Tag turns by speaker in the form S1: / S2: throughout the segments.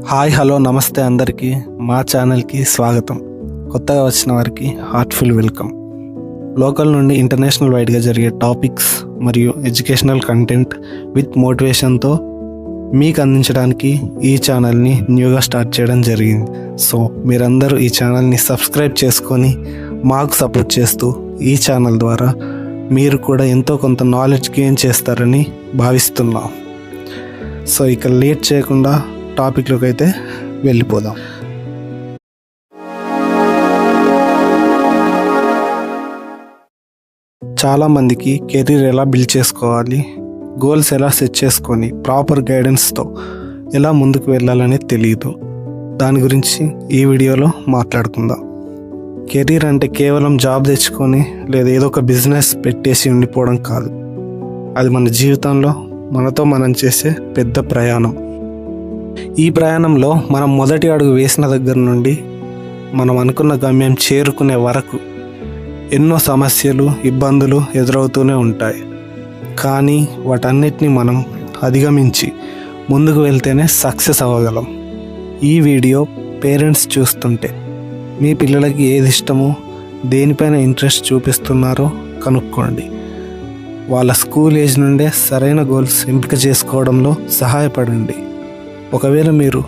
S1: Hi hello నమస్తే అందరికీ మా ఛానల్కి స్వాగతం. కొత్తగా వచ్చిన వారికి హార్ట్ఫుల్ వెల్కమ్. లోకల్ నుండి ఇంటర్నేషనల్ వైడ్గా జరిగే టాపిక్స్ మరియు ఎడ్యుకేషనల్ కంటెంట్ విత్ మోటివేషన్తో మీకు అందించడానికి ఈ ఛానల్ని న్యూగా స్టార్ట్ చేయడం జరిగింది. సో మీరందరూ ఈ ఛానల్ని సబ్స్క్రైబ్ చేసుకొని మాకు సపోర్ట్ చేస్తూ ఈ ఛానల్ ద్వారా మీరు కూడా ఎంతో కొంత నాలెడ్జ్ గెయిన్ చేస్తారని భావిస్తున్నాం. సో ఇక లేట్ చేయకుండా టాపిక్లోకి అయితే వెళ్ళిపోదాం. చాలామందికి కెరీర్ ఎలా బిల్డ్ చేసుకోవాలి, గోల్స్ ఎలా సెట్ చేసుకొని ప్రాపర్ గైడెన్స్తో ఎలా ముందుకు వెళ్ళాలని తెలియదు. దాని గురించి ఈ వీడియోలో మాట్లాడుకుందాం. కెరీర్ అంటే కేవలం జాబ్ తెచ్చుకొని లేదా ఏదో ఒక బిజినెస్ పెట్టేసి ఉండిపోవడం కాదు. అది మన జీవితంలో మనతో మనం చేసే పెద్ద ప్రయాణం. ఈ ప్రయాణంలో మనం మొదటి అడుగు వేసిన దగ్గర నుండి మనం అనుకున్న గమ్యం చేరుకునే వరకు ఎన్నో సమస్యలు, ఇబ్బందులు ఎదురవుతూనే ఉంటాయి. కానీ వాటన్నిటిని మనం అధిగమించి ముందుకు వెళ్తేనే సక్సెస్ అవ్వగలం. ఈ వీడియో పేరెంట్స్ చూస్తుంటే మీ పిల్లలకి ఏది ఇష్టమో, దేనిపైన ఇంట్రెస్ట్ చూపిస్తున్నారో కనుక్కోండి. వాళ్ళ స్కూల్ ఏజ్ నుండే సరైన గోల్స్ ఎంపిక చేసుకోవడంలో సహాయపడండి. ఒకవేళ మీరు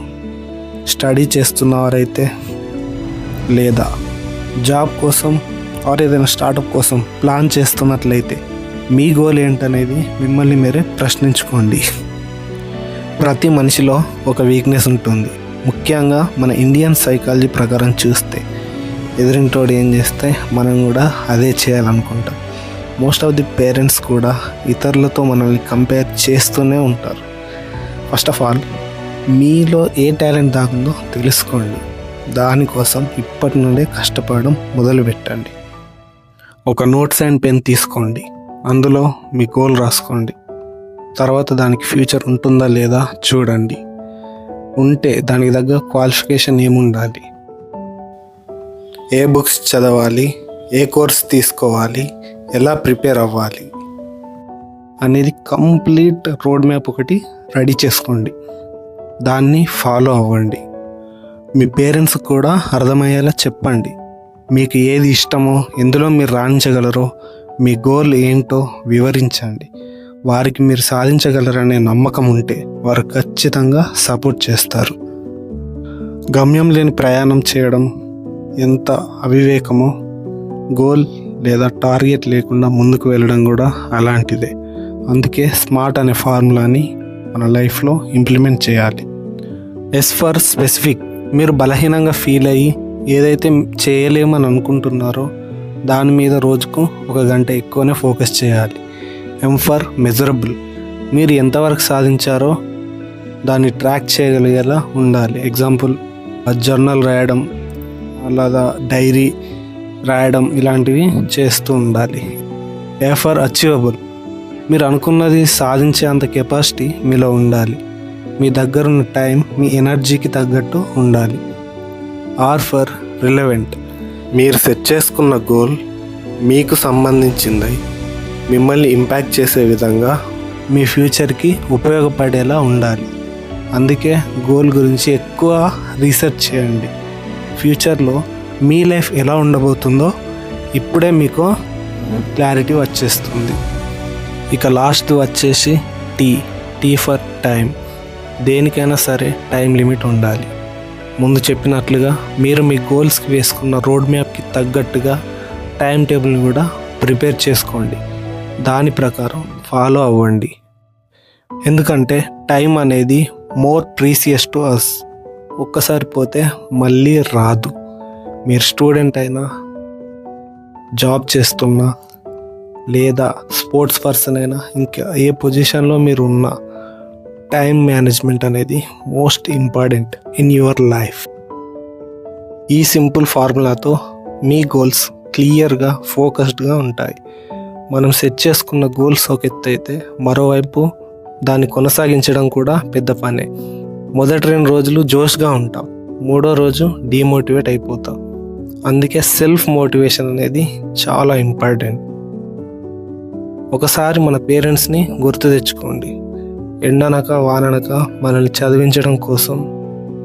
S1: స్టడీ చేస్తున్నవారైతే లేదా జాబ్ కోసం ఆర్ ఏదైనా స్టార్టప్ కోసం ప్లాన్ చేస్తున్నట్లయితే మీ గోల్ ఏంటనేది మిమ్మల్ని మీరే ప్రశ్నించుకోండి. ప్రతి మనిషిలో ఒక వీక్నెస్ ఉంటుంది. ముఖ్యంగా మన ఇండియన్ సైకాలజీ ప్రకారం చూస్తే ఎదురింటోడు ఏం చేస్తే మనం కూడా అదే చేయాలనుకుంటాం. మోస్ట్ ఆఫ్ ది పేరెంట్స్ కూడా ఇతరులతో మనల్ని కంపేర్ చేస్తూనే ఉంటారు. ఫస్ట్ ఆఫ్ ఆల్ మీలో ఏ టాలెంట్ దాగుందో తెలుసుకోండి. దానికోసం ఇప్పటి నుండే కష్టపడడం మొదలుపెట్టండి. ఒక నోట్స్ అండ్ పెన్ తీసుకోండి. అందులో మీ గోల్ రాసుకోండి. తర్వాత దానికి ఫ్యూచర్ ఉంటుందా లేదా చూడండి. ఉంటే దానికి తగ్గ క్వాలిఫికేషన్ ఏముండాలి, ఏ బుక్స్ చదవాలి, ఏ కోర్స్ తీసుకోవాలి, ఎలా ప్రిపేర్ అవ్వాలి అనేది కంప్లీట్ రోడ్ మ్యాప్ ఒకటి రెడీ చేసుకోండి. దాన్ని ఫాలో అవ్వండి. మీ పేరెంట్స్ కూడా అర్థమయ్యేలా చెప్పండి. మీకు ఏది ఇష్టమో, ఎందులో మీరు రాణించగలరో, మీ గోల్ ఏంటో వివరించండి. వారికి మీరు సాధించగలరనే నమ్మకం ఉంటే వారు ఖచ్చితంగా సపోర్ట్ చేస్తారు. గమ్యం లేని ప్రయాణం చేయడం ఎంత అవివేకమో, గోల్ లేదా టార్గెట్ లేకుండా ముందుకు వెళ్ళడం కూడా అలాంటిదే. అందుకే స్మార్ట్ అనే ఫార్ములాని మన లైఫ్లో ఇంప్లిమెంట్ చేయాలి. S for specific. మీరు బలహీనంగా ఫీల్ అయ్యి ఏదైతే చేయలేమని అనుకుంటున్నారో దాని మీద రోజుకు 1 గంట ఎక్కువనే ఫోకస్ చేయాలి. M for measurable. మీరు ఎంతవరకు సాధించారో దాన్ని ట్రాక్ చేయగలిగేలా ఉండాలి. ఎగ్జాంపుల్ జర్నల్ రాయడం, అలాగా డైరీ రాయడం, ఇలాంటివి చేస్తూ ఉండాలి. A for achievable. మీరు అనుకున్నది సాధించే అంత కెపాసిటీ మీలో ఉండాలి. మీ దగ్గరున్న టైం మీ ఎనర్జీకి తగ్గట్టు ఉండాలి. R for relevant. మీరు సెట్ చేసుకున్న గోల్ మీకు సంబంధించింది, మిమ్మల్ని ఇంపాక్ట్ చేసే విధంగా మీ ఫ్యూచర్కి ఉపయోగపడేలా ఉండాలి. అందుకే గోల్ గురించి ఎక్కువ రీసెర్చ్ చేయండి. ఫ్యూచర్లో మీ లైఫ్ ఎలా ఉండబోతుందో ఇప్పుడే మీకు క్లారిటీ వచ్చేస్తుంది. ఇక లాస్ట్ వచ్చేసి టీ ఫర్ టైం. దేనికైనా సరే టైం లిమిట్ ఉండాలి. ముందు చెప్పినట్లుగా మీరు మీ గోల్స్కి వేసుకున్న రోడ్ మ్యాప్కి తగ్గట్టుగా టైం టేబుల్ని కూడా ప్రిపేర్ చేసుకోండి. దాని ప్రకారం ఫాలో అవ్వండి. ఎందుకంటే టైం అనేది మోర్ ప్రీసియస్ టు అస్. ఒక్కసారి పోతే మళ్ళీ రాదు. మీరు స్టూడెంట్ అయినా, జాబ్ చేస్తున్నా, లేదా స్పోర్ట్స్ పర్సన్ అయినా, ఇంకా ఏ పొజిషన్లో మీరు ఉన్నా, టైం మేనేజ్మెంట్ అనేది most important in your life. ఈ సింపుల్ ఫార్ములాతో మీ గోల్స్ క్లియర్గా, ఫోకస్డ్గా ఉంటాయి. మనం సెట్ చేసుకున్న గోల్స్ ఒక ఎత్తు అయితే, మరోవైపు దాన్ని కొనసాగించడం కూడా పెద్ద పనే. మొదటి 2 రోజులు జోష్గా ఉంటాం, 3వ రోజు డీమోటివేట్ అయిపోతాం. అందుకే సెల్ఫ్ మోటివేషన్ అనేది చాలా ఇంపార్టెంట్. ఒకసారి మన పేరెంట్స్ని గుర్తు తెచ్చుకోండి. ఎండనక వాననక మనల్ని చదివించడం కోసం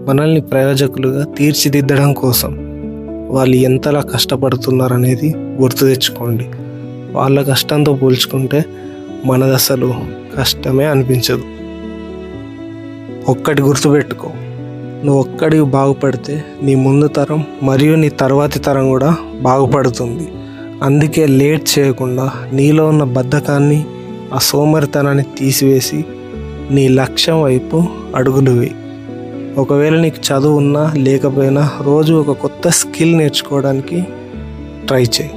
S1: మనల్ని ప్రయోజకులుగా తీర్చిదిద్దడం కోసం వాళ్ళు ఎంతలా కష్టపడుతున్నారనేది గుర్తు తెచ్చుకోండి. వాళ్ళ కష్టంతో పోల్చుకుంటే మనది అసలు కష్టమే అనిపించదు. ఒక్కటి గుర్తుపెట్టుకో, నువ్వు ఒక్కడికి బాగుపడితే నీ ముందు తరం మరియు నీ తర్వాతి తరం కూడా బాగుపడుతుంది. అందుకే లేట్ చేయకుండా నీలో ఉన్న బద్ధకాన్ని, ఆ సోమరితనాన్ని తీసివేసి నీ లక్ష్యం వైపు అడుగులు వేయి. ఒకవేళ నీకు చదువు ఉన్నా లేకపోయినా రోజు ఒక కొత్త స్కిల్ నేర్చుకోవడానికి ట్రై చేయి.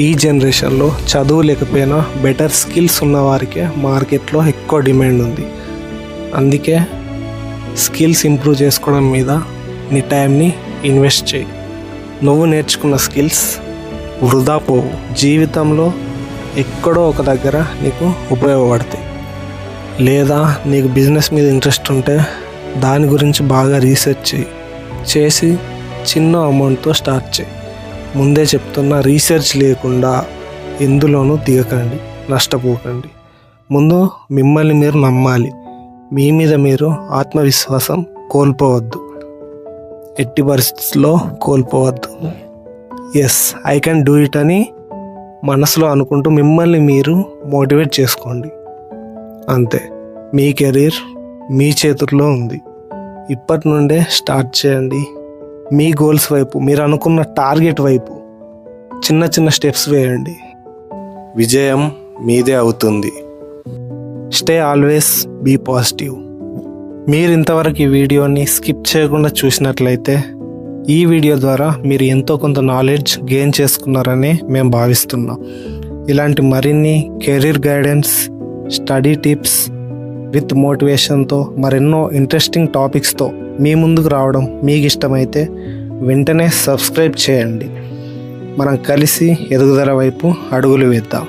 S1: ఈ జనరేషన్లో చదువు లేకపోయినా బెటర్ స్కిల్స్ ఉన్న వారికే మార్కెట్లో ఎక్కువ డిమాండ్ ఉంది. అందుకే స్కిల్స్ ఇంప్రూవ్ చేసుకోవడం మీద నీ టైంని ఇన్వెస్ట్ చేయి. నువ్వు నేర్చుకున్న స్కిల్స్ వృధా పోవు, జీవితంలో ఎక్కడో ఒక దగ్గర నీకు ఉపయోగపడతాయి. లేదా నీకు బిజినెస్ మీద ఇంట్రెస్ట్ ఉంటే దాని గురించి బాగా రీసెర్చ్ చేసి చిన్న అమౌంట్తో స్టార్ట్ చేయి. ముందే చెప్తున్నా, రీసెర్చ్ లేకుండా ఎందులోనూ దిగకండి, నష్టపోకండి. ముందు మిమ్మల్ని మీరు నమ్మాలి. మీ మీద మీరు ఆత్మవిశ్వాసం కోల్పోవద్దు, ఎట్టి పరిస్థితుల్లో కోల్పోవద్దు. Yes, I can do it అని మనసులో అనుకుంటూ మిమ్మల్ని మీరు మోటివేట్ చేసుకోండి. అంతే, మీ కెరీర్ మీ చేతుల్లో ఉంది. ఇప్పటి నుండే స్టార్ట్ చేయండి. మీ గోల్స్ వైపు, మీరు అనుకున్న టార్గెట్ వైపు చిన్న చిన్న స్టెప్స్ వేయండి. విజయం మీదే అవుతుంది. Stay always be positive. మీరు ఇంతవరకు ఈ వీడియోని స్కిప్ చేయకుండా చూసినట్లయితే ఈ వీడియో ద్వారా మీరు ఎంతో కొంత నాలెడ్జ్ గెయిన్ చేసుకున్నారని మేము భావిస్తున్నాం. ఇలాంటి మరిన్ని career guidance, study tips with మోటివేషన్తో మరెన్నో ఇంట్రెస్టింగ్ టాపిక్స్తో మీ ముందుకు రావడం మీకు ఇష్టమైతే వెంటనే సబ్స్క్రైబ్ చేయండి. మనం కలిసి ఎదుగుదల వైపు అడుగులు వేద్దాం.